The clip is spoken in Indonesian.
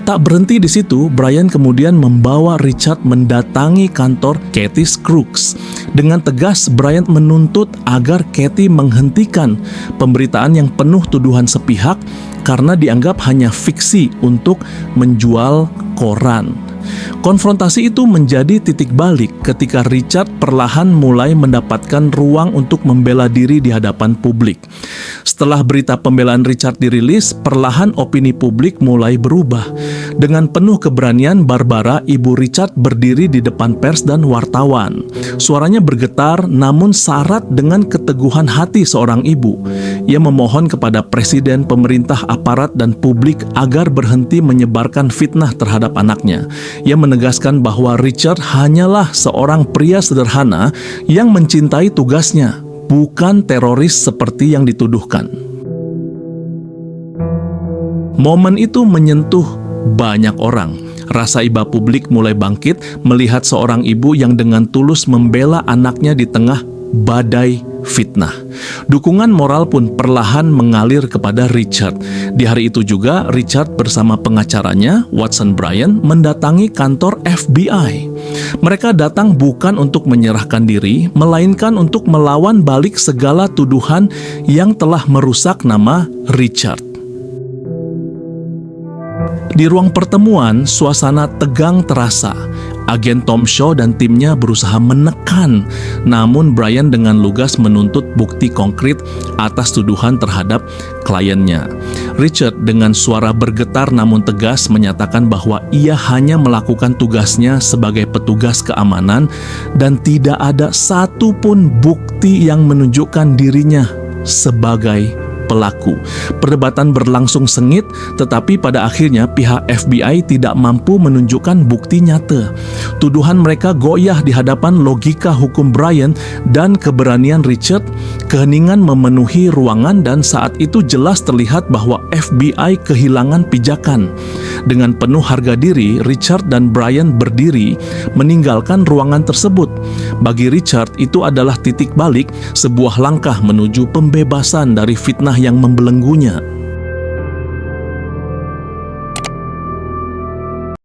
Tak berhenti di situ, Brian kemudian membawa Richard mendatangi kantor Kathy Crooks. Dengan tegas, Brian menuntut agar Kathy menghentikan pemberitaan yang penuh tuduhan sepihak karena dianggap hanya fiksi untuk menjual koran. Konfrontasi itu menjadi titik balik ketika Richard perlahan mulai mendapatkan ruang untuk membela diri di hadapan publik. Setelah berita pembelaan Richard dirilis, perlahan opini publik mulai berubah. Dengan penuh keberanian, Barbara, ibu Richard, berdiri di depan pers dan wartawan. Suaranya bergetar namun syarat dengan keteguhan hati seorang ibu. Ia memohon kepada presiden, pemerintah, aparat, dan publik agar berhenti menyebarkan fitnah terhadap anaknya. Ia menegaskan bahwa Richard hanyalah seorang pria sederhana yang mencintai tugasnya, bukan teroris seperti yang dituduhkan. Momen itu menyentuh banyak orang. Rasa iba publik mulai bangkit melihat seorang ibu yang dengan tulus membela anaknya di tengah badai fitnah. Dukungan moral pun perlahan mengalir kepada Richard. Di hari itu juga, Richard bersama pengacaranya, Watson Bryan, mendatangi kantor FBI. Mereka datang bukan untuk menyerahkan diri, melainkan untuk melawan balik segala tuduhan yang telah merusak nama Richard. Di ruang pertemuan, suasana tegang terasa. Agen Tom Shaw dan timnya berusaha menekan, namun Brian dengan lugas menuntut bukti konkret atas tuduhan terhadap kliennya. Richard dengan suara bergetar namun tegas menyatakan bahwa ia hanya melakukan tugasnya sebagai petugas keamanan dan tidak ada satupun bukti yang menunjukkan dirinya sebagai pelaku. Perdebatan berlangsung sengit, tetapi pada akhirnya pihak FBI tidak mampu menunjukkan bukti nyata. Tuduhan mereka goyah di hadapan logika hukum Brian dan keberanian Richard. Keheningan memenuhi ruangan dan saat itu jelas terlihat bahwa FBI kehilangan pijakan. Dengan penuh harga diri, Richard dan Brian berdiri meninggalkan ruangan tersebut. Bagi Richard, itu adalah titik balik, sebuah langkah menuju pembebasan dari fitnah yang membelenggunya.